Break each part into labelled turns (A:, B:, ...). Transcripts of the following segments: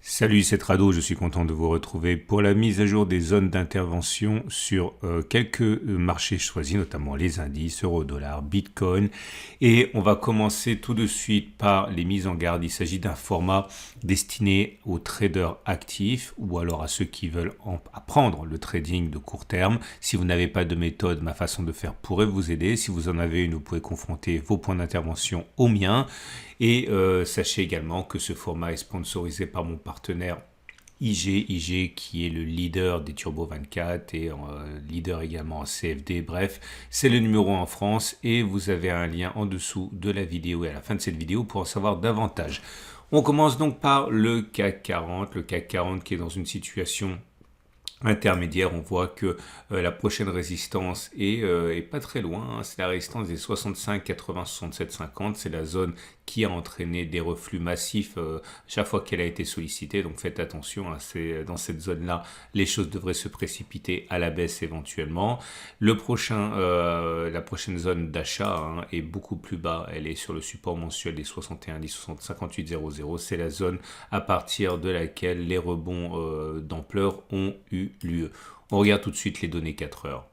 A: Salut, c'est Rado, je suis content de vous retrouver pour la mise à jour des zones d'intervention sur quelques marchés choisis, notamment les indices, euro-dollar, bitcoin. Et on va commencer tout de suite par les mises en garde. Il s'agit d'un format destiné aux traders actifs ou alors à ceux qui veulent apprendre le trading de court terme. Si vous n'avez pas de méthode, ma façon de faire pourrait vous aider. Si vous en avez une, vous pouvez confronter vos points d'intervention aux miens. Et sachez également que ce format est sponsorisé par mon partenaire IG qui est le leader des Turbo 24 et leader également en CFD. Bref, c'est le numéro 1 en France et vous avez un lien en dessous de la vidéo et à la fin de cette vidéo pour en savoir davantage. On commence donc par le CAC 40, qui est dans une situation intermédiaire. On voit que la prochaine résistance est pas très loin, hein. C'est la résistance des 65, 80, 67, 50. C'est la zone qui a entraîné des reflux massifs chaque fois qu'elle a été sollicitée. Donc faites attention, hein, c'est dans cette zone-là, les choses devraient se précipiter à la baisse éventuellement. La prochaine zone d'achat, hein, est beaucoup plus bas. Elle est sur le support mensuel des 61, 10, 58, 00. C'est la zone à partir de laquelle les rebonds d'ampleur ont eu lieu. On regarde tout de suite les données 4 heures.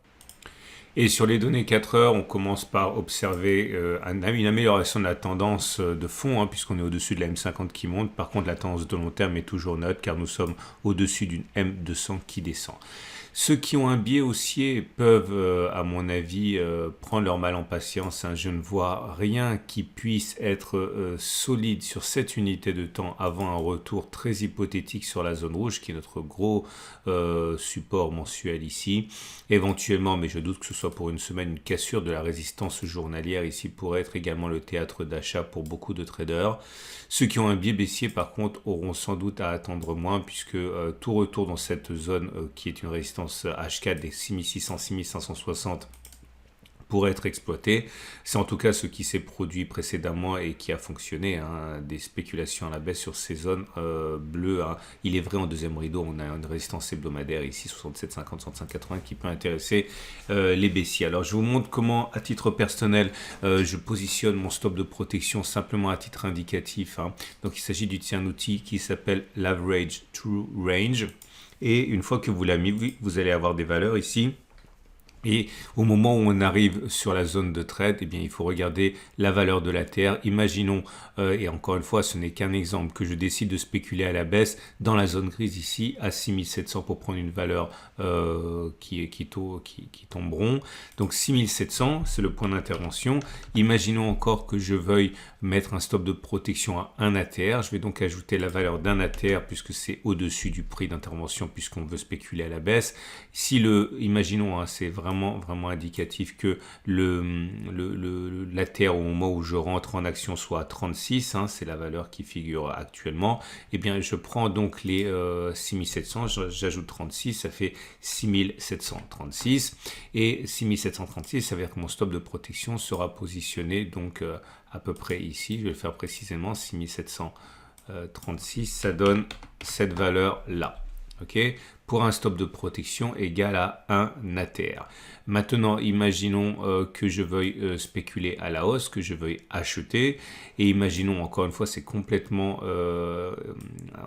A: Et sur les données 4 heures, on commence par observer une amélioration de la tendance de fond, hein, puisqu'on est au-dessus de la M50 qui monte. Par contre, la tendance de long terme est toujours neutre, car nous sommes au-dessus d'une M200 qui descend. Ceux qui ont un biais haussier peuvent, à mon avis, prendre leur mal en patience, hein. Je ne vois rien qui puisse être solide sur cette unité de temps avant un retour très hypothétique sur la zone rouge, qui est notre gros support mensuel ici. Éventuellement, mais je doute que ce soit pour une semaine, une cassure de la résistance journalière ici pourrait être également le théâtre d'achat pour beaucoup de traders. Ceux qui ont un biais baissier, par contre, auront sans doute à attendre moins, puisque tout retour dans cette zone qui est une résistance H4 des 6600, 6560 pourrait être exploité. C'est en tout cas ce qui s'est produit précédemment et qui a fonctionné, hein, des spéculations à la baisse sur ces zones bleues, hein. Il est vrai, en deuxième rideau, on a une résistance hebdomadaire ici, 67,50, 65,80, qui peut intéresser les baissiers. Alors, je vous montre comment, à titre personnel, je positionne mon stop de protection simplement à titre indicatif, hein. Donc, il s'agit d'un outil qui s'appelle l'Average True Range. Et une fois que vous l'avez mis, vous allez avoir des valeurs ici. Et au moment où on arrive sur la zone de trade, eh bien, il faut regarder la valeur de la terre. Imaginons, et encore une fois, ce n'est qu'un exemple, que je décide de spéculer à la baisse dans la zone grise ici à 6700 pour prendre une valeur qui tomberont. Donc 6700, c'est le point d'intervention. Imaginons encore que je veuille mettre un stop de protection à 1 ATR. Je vais donc ajouter la valeur d'un ATR puisque c'est au-dessus du prix d'intervention puisqu'on veut spéculer à la baisse. Si imaginons, hein, c'est vraiment indicatif que l'ATR au moment où je rentre en action soit à 36, hein, c'est la valeur qui figure actuellement, eh bien je prends donc les 6700, j'ajoute 36, ça fait 6736 et 6736, ça veut dire que mon stop de protection sera positionné donc à peu près ici. Je vais le faire précisément, 6736, ça donne cette valeur là. Okay, pour un stop de protection égal à 1 ATR. Maintenant, imaginons que je veuille spéculer à la hausse, que je veuille acheter. Et imaginons, encore une fois, c'est complètement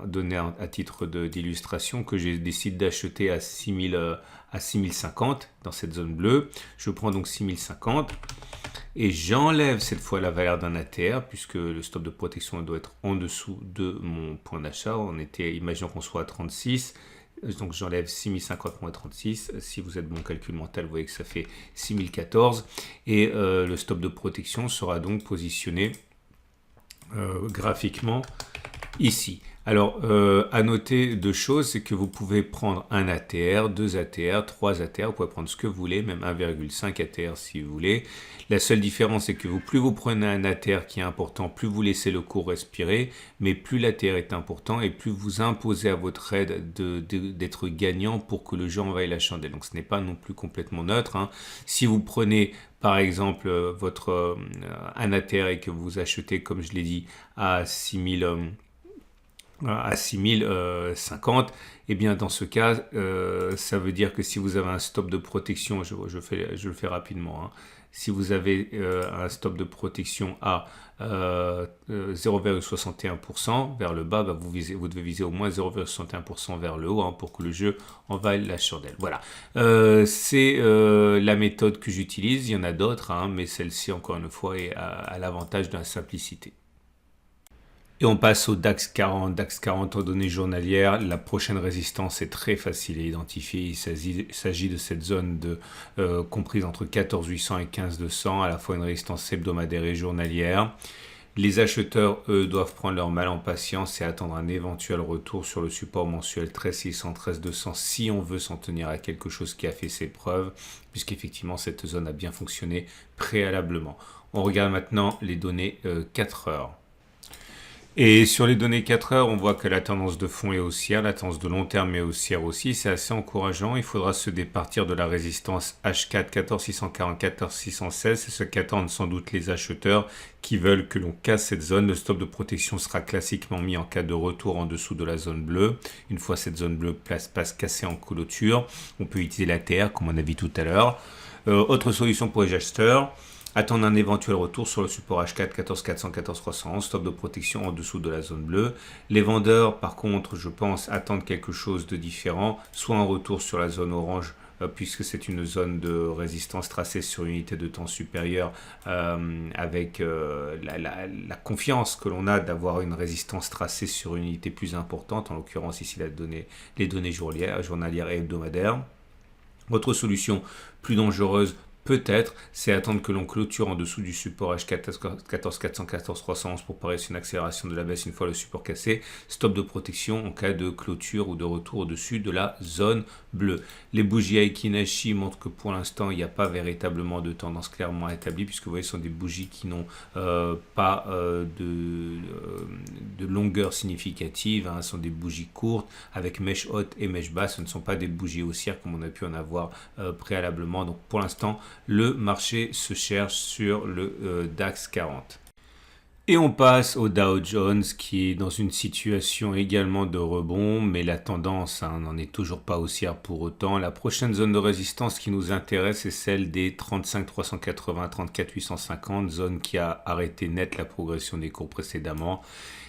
A: donné à titre d'illustration, que je décide d'acheter à 6050 dans cette zone bleue. Je prends donc 6050. Et j'enlève cette fois la valeur d'un ATR puisque le stop de protection doit être en dessous de mon point d'achat. Imaginons qu'on soit à 36. Donc j'enlève 6050 moins 36. Si vous êtes bon calcul mental, vous voyez que ça fait 6014. Et le stop de protection sera donc positionné graphiquement ici. Alors, à noter deux choses, c'est que vous pouvez prendre un ATR, 2 ATR, 3 ATR, vous pouvez prendre ce que vous voulez, même 1,5 ATR si vous voulez. La seule différence, c'est que plus vous prenez un ATR qui est important, plus vous laissez le cours respirer, mais plus l'ATR est important et plus vous imposez à votre trade d'être gagnant pour que le jeu envahisse la chandelle. Donc, ce n'est pas non plus complètement neutre, hein. Si vous prenez par exemple un ATR et que vous achetez, comme je l'ai dit, à 6000 à 6050, et bien dans ce cas, ça veut dire que si vous avez un stop de protection, je le fais rapidement, hein. Si vous avez un stop de protection à 0,61% vers le bas, bah, vous devez viser au moins 0,61% vers le haut, hein, pour que le jeu en vaille la chandelle. Voilà, c'est la méthode que j'utilise. Il y en a d'autres, hein, mais celle-ci, encore une fois, a l'avantage de la simplicité. Et on passe au DAX 40. DAX 40 en données journalières. La prochaine résistance est très facile à identifier. Il s'agit de cette zone comprise entre 14 800 et 15 200, à la fois une résistance hebdomadaire et journalière. Les acheteurs, eux, doivent prendre leur mal en patience et attendre un éventuel retour sur le support mensuel 13 600, 13 200 si on veut s'en tenir à quelque chose qui a fait ses preuves, puisqu'effectivement cette zone a bien fonctionné préalablement. On regarde maintenant les données 4 heures. Et sur les données 4 heures, on voit que la tendance de fond est haussière, la tendance de long terme est haussière aussi. C'est assez encourageant. Il faudra se départir de la résistance H4 14640, 14616. C'est ce qu'attendent sans doute les acheteurs qui veulent que l'on casse cette zone. Le stop de protection sera classiquement mis en cas de retour en dessous de la zone bleue. Une fois cette zone bleue passe cassée en clôture, on peut utiliser la TR comme on a vu tout à l'heure. Autre solution pour les acheteurs, attendre un éventuel retour sur le support H4 14400, 14311, stop de protection en dessous de la zone bleue. Les vendeurs, par contre, je pense, attendent quelque chose de différent, soit un retour sur la zone orange, puisque c'est une zone de résistance tracée sur une unité de temps supérieure, avec la confiance que l'on a d'avoir une résistance tracée sur une unité plus importante, en l'occurrence ici les données journalières et hebdomadaires. Autre solution plus dangereuse, peut-être, c'est attendre que l'on clôture en dessous du support H4 14400, 14311 pour parier sur une accélération de la baisse une fois le support cassé. Stop de protection en cas de clôture ou de retour au-dessus de la zone bleue. Les bougies Aiki Nashi montrent que pour l'instant, il n'y a pas véritablement de tendance clairement établie, puisque vous voyez, ce sont des bougies qui n'ont pas de longueur significative, hein. Ce sont des bougies courtes avec mèche haute et mèche basse. Ce ne sont pas des bougies haussières comme on a pu en avoir préalablement. Donc pour l'instant, le marché se cherche sur le DAX 40. Et on passe au Dow Jones qui est dans une situation également de rebond, mais la tendance n'en est toujours pas haussière pour autant. La prochaine zone de résistance qui nous intéresse est celle des 35 380, 34 850, zone qui a arrêté net la progression des cours précédemment.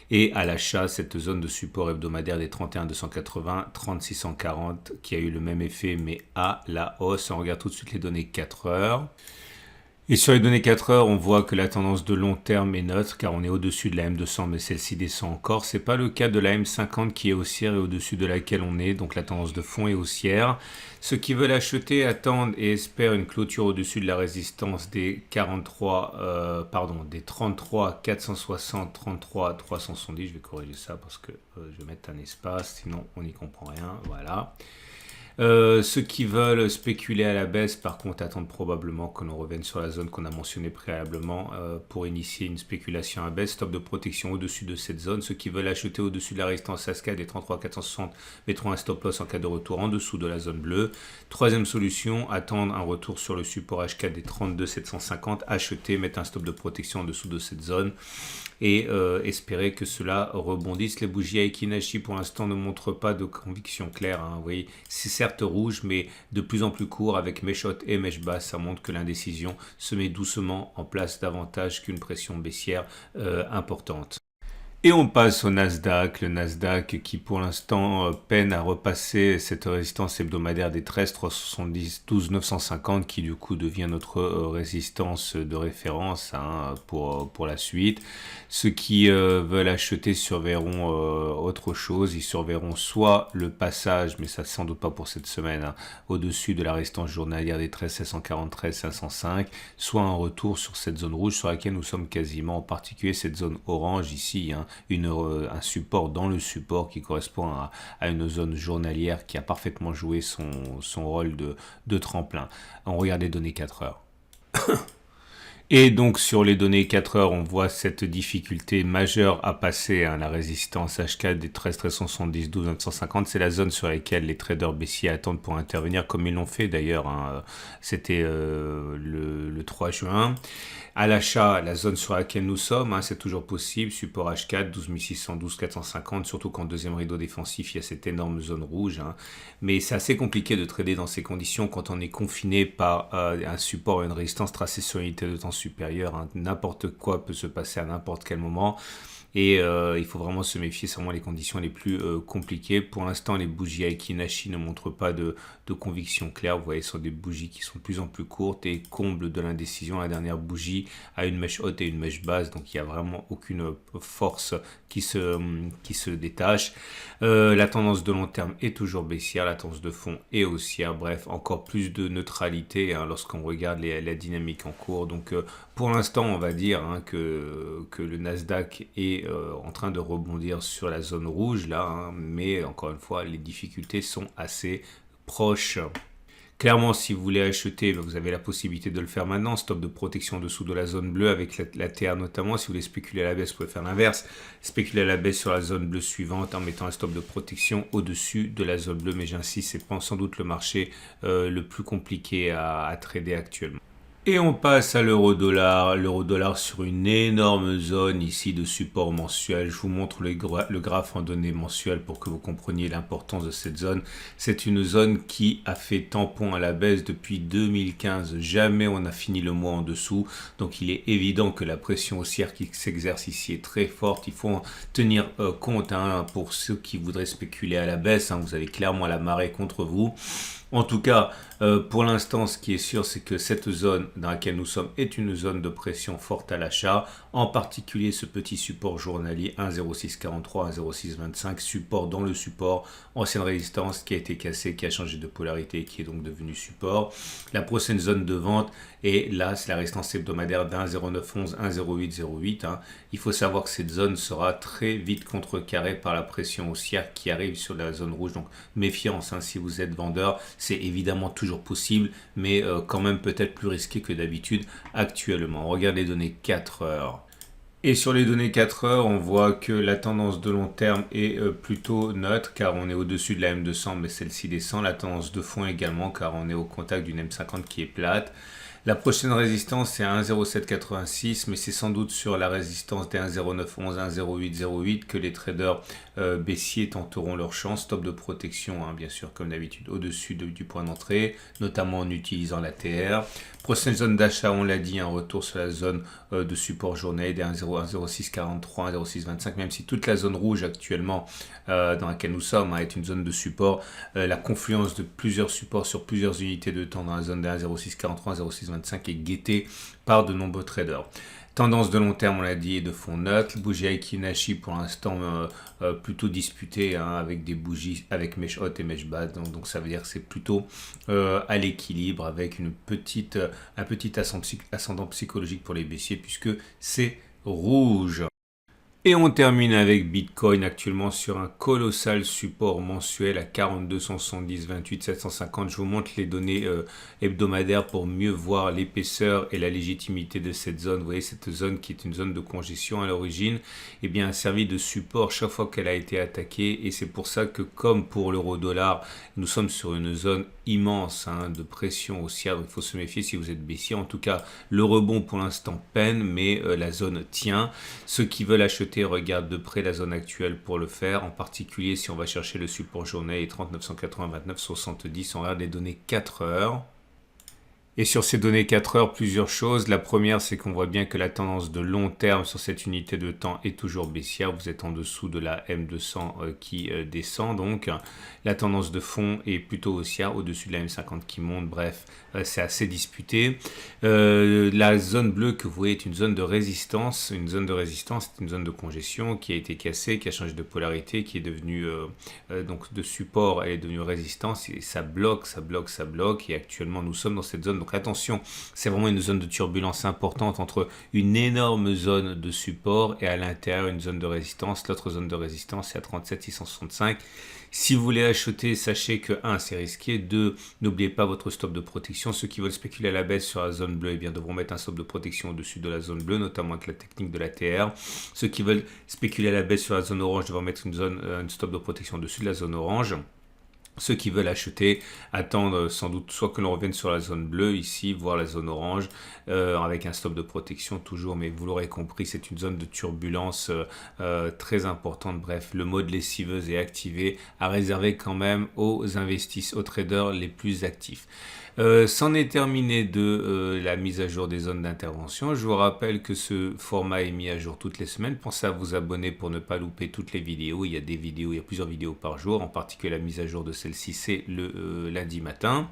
A: Et à l'achat, cette zone de support hebdomadaire des 31 280, 36 140 qui a eu le même effet mais à la hausse. On regarde tout de suite les données 4 heures. Et sur les données 4 heures, on voit que la tendance de long terme est neutre car on est au-dessus de la M200 mais celle-ci descend encore. Ce n'est pas le cas de la M50 qui est haussière et au-dessus de laquelle on est, donc la tendance de fond est haussière. Ceux qui veulent acheter attendent et espèrent une clôture au-dessus de la résistance des 33 460, 33 370. Je vais corriger ça parce que je vais mettre un espace, sinon on n'y comprend rien. Voilà. Ceux qui veulent spéculer à la baisse, par contre, attendent probablement que l'on revienne sur la zone qu'on a mentionnée préalablement pour initier une spéculation à baisse. Stop de protection au-dessus de cette zone. Ceux qui veulent acheter au-dessus de la résistance ASCA des 33 460 mettront un stop loss en cas de retour en dessous de la zone bleue. Troisième solution, attendre un retour sur le support H4 des 32 750, acheter, mettre un stop de protection en dessous de cette zone et espérer que cela rebondisse. Les bougies Aiki Nashi pour l'instant ne montrent pas de conviction claire, hein. Vous voyez, c'est certes rouge mais de plus en plus court avec mèche haute et mèche basse. Ça montre que l'indécision se met doucement en place davantage qu'une pression baissière importante. Et on passe au Nasdaq, le Nasdaq qui pour l'instant peine à repasser cette résistance hebdomadaire des 13 370, 12 950 qui du coup devient notre résistance de référence, hein, pour la suite. Ceux qui veulent acheter surveilleront autre chose, ils surveilleront soit le passage, mais ça sans doute pas pour cette semaine, hein, au-dessus de la résistance journalière des 13 743, 505, soit un retour sur cette zone rouge sur laquelle nous sommes quasiment, en particulier cette zone orange ici, hein, un support dans le support qui correspond à une zone journalière qui a parfaitement joué son rôle de tremplin. On regarde les données 4 heures. Et donc sur les données 4 heures, on voit cette difficulté majeure à passer la résistance H4 des 13 1370 12 950. C'est la zone sur laquelle les traders baissiers attendent pour intervenir, comme ils l'ont fait d'ailleurs. C'était le 3 juin. À l'achat, la zone sur laquelle nous sommes, c'est toujours possible. Support H4, 12 600, 12 450, surtout qu'en deuxième rideau défensif, il y a cette énorme zone rouge. Mais c'est assez compliqué de trader dans ces conditions quand on est confiné par un support et une résistance tracée sur une unité de temps supérieure. N'importe quoi peut se passer à n'importe quel moment. Et il faut vraiment se méfier, c'est vraiment les conditions les plus compliquées. Pour l'instant, les bougies Aiki Nashi ne montrent pas de conviction claire. Vous voyez, ce sont des bougies qui sont de plus en plus courtes et comble de l'indécision. La dernière bougie a une mèche haute et une mèche basse, donc il n'y a vraiment aucune force qui se détache. La tendance de long terme est toujours baissière, la tendance de fond est haussière. Bref, encore plus de neutralité lorsqu'on regarde la dynamique en cours. Donc pour l'instant, on va dire que le Nasdaq est en train de rebondir sur la zone rouge là, mais encore une fois, les difficultés sont assez proches. Clairement, si vous voulez acheter, vous avez la possibilité de le faire maintenant. Stop de protection en dessous de la zone bleue avec la TR notamment. Si vous voulez spéculer à la baisse, vous pouvez faire l'inverse. Spéculer à la baisse sur la zone bleue suivante en mettant un stop de protection au-dessus de la zone bleue. Mais j'insiste, c'est sans doute le marché le plus compliqué à trader actuellement. Et on passe à l'euro-dollar. L'euro-dollar sur une énorme zone ici de support mensuel. Je vous montre le graphe en données mensuelles pour que vous compreniez l'importance de cette zone. C'est une zone qui a fait tampon à la baisse depuis 2015. Jamais on a fini le mois en dessous. Donc il est évident que la pression haussière qui s'exerce ici est très forte. Il faut en tenir compte pour ceux qui voudraient spéculer à la baisse. Vous avez clairement la marée contre vous. En tout cas, pour l'instant, ce qui est sûr, c'est que cette zone dans laquelle nous sommes est une zone de pression forte à l'achat, en particulier ce petit support journalier 1,0643, 1,0625, support dans le support, ancienne résistance qui a été cassée, qui a changé de polarité, qui est donc devenu support. La prochaine zone de vente, et là, c'est la résistance hebdomadaire d'1,0911, 1,0808. Il faut savoir que cette zone sera très vite contrecarrée par la pression haussière qui arrive sur la zone rouge. Donc, méfiance, si vous êtes vendeur, c'est évidemment toujours possible, mais quand même peut-être plus risqué que d'habitude actuellement. On regarde les données 4 heures. Et sur les données 4 heures, on voit que la tendance de long terme est plutôt neutre car on est au-dessus de la M200, mais celle-ci descend. La tendance de fond également car on est au contact d'une M50 qui est plate. La prochaine résistance c'est 1,0786, mais c'est sans doute sur la résistance des 1,0911, 1,0808 que les traders baissiers tenteront leur chance. Stop de protection, bien sûr, comme d'habitude, au-dessus du point d'entrée, notamment en utilisant la TR. Prochaine zone d'achat, on l'a dit, un retour sur la zone de support journée des 1,0643, 1,0625, même si toute la zone rouge actuellement dans laquelle nous sommes est une zone de support. La confluence de plusieurs supports sur plusieurs unités de temps dans la zone des 1,0643, 1,0625 est guettée par de nombreux traders. Tendance de long terme, on l'a dit, est de fond neutre. Bougie Aiki Nashi pour l'instant plutôt disputée avec des bougies avec mèche haute et mèche basse. Donc ça veut dire que c'est plutôt à l'équilibre avec un petit ascendant psychologique pour les baissiers puisque c'est rouge. Et on termine avec Bitcoin actuellement sur un colossal support mensuel à 42 170 28 750. Je vous montre les données hebdomadaires pour mieux voir l'épaisseur et la légitimité de cette zone. Vous voyez cette zone qui est une zone de congestion à l'origine, eh bien a servi de support chaque fois qu'elle a été attaquée et c'est pour ça que comme pour l'euro-dollar, nous sommes sur une zone immense de pression haussière. Il faut se méfier si vous êtes baissier. En tout cas, le rebond pour l'instant peine, mais la zone tient. Ceux qui veulent acheter regardent de près la zone actuelle pour le faire. En particulier, si on va chercher le support journée et 30 980 29 70, on regarde les données 4 heures. Et sur ces données 4 heures, plusieurs choses. La première, c'est qu'on voit bien que la tendance de long terme sur cette unité de temps est toujours baissière. Vous êtes en dessous de la M200 qui descend. Donc, la tendance de fond est plutôt haussière, au-dessus de la M50 qui monte. Bref, c'est assez disputé. La zone bleue que vous voyez est une zone de résistance. Une zone de résistance, c'est une zone de congestion qui a été cassée, qui a changé de polarité, qui est devenue donc de support, elle est devenue résistance. Et ça bloque, ça bloque, ça bloque. Et actuellement, nous sommes dans cette zone. Donc attention, c'est vraiment une zone de turbulence importante entre une énorme zone de support et à l'intérieur une zone de résistance. L'autre zone de résistance c'est à 37 665. Si vous voulez acheter, sachez que 1, c'est risqué. 2, n'oubliez pas votre stop de protection. Ceux qui veulent spéculer à la baisse sur la zone bleue, eh bien, devront mettre un stop de protection au-dessus de la zone bleue, notamment avec la technique de l'ATR. Ceux qui veulent spéculer à la baisse sur la zone orange devront mettre une stop de protection au-dessus de la zone orange. Ceux qui veulent acheter, attendre sans doute soit que l'on revienne sur la zone bleue ici, voire la zone orange, avec un stop de protection toujours, mais vous l'aurez compris, c'est une zone de turbulence très importante. Bref, le mode lessiveuse est activé, à réserver quand même aux investisseurs, aux traders les plus actifs. C'en est terminé de la mise à jour des zones d'intervention. Je vous rappelle que ce format est mis à jour toutes les semaines. Pensez à vous abonner pour ne pas louper toutes les vidéos. Il y a plusieurs vidéos par jour, en particulier la mise à jour de celle-ci, c'est le lundi matin.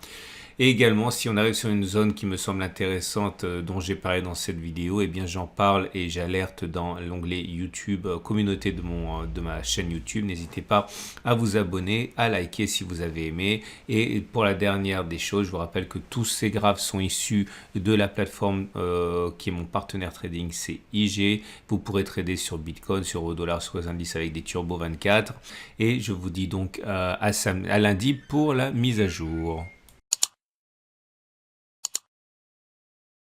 A: Et également, si on arrive sur une zone qui me semble intéressante, dont j'ai parlé dans cette vidéo, eh bien j'en parle et j'alerte dans l'onglet YouTube, communauté de ma chaîne YouTube. N'hésitez pas à vous abonner, à liker si vous avez aimé. Et pour la dernière des choses, je vous rappelle que tous ces graphes sont issus de la plateforme qui est mon partenaire trading, c'est IG. Vous pourrez trader sur Bitcoin, sur Eurodollar, sur les indices avec des Turbo 24. Et je vous dis donc à lundi pour la mise à jour.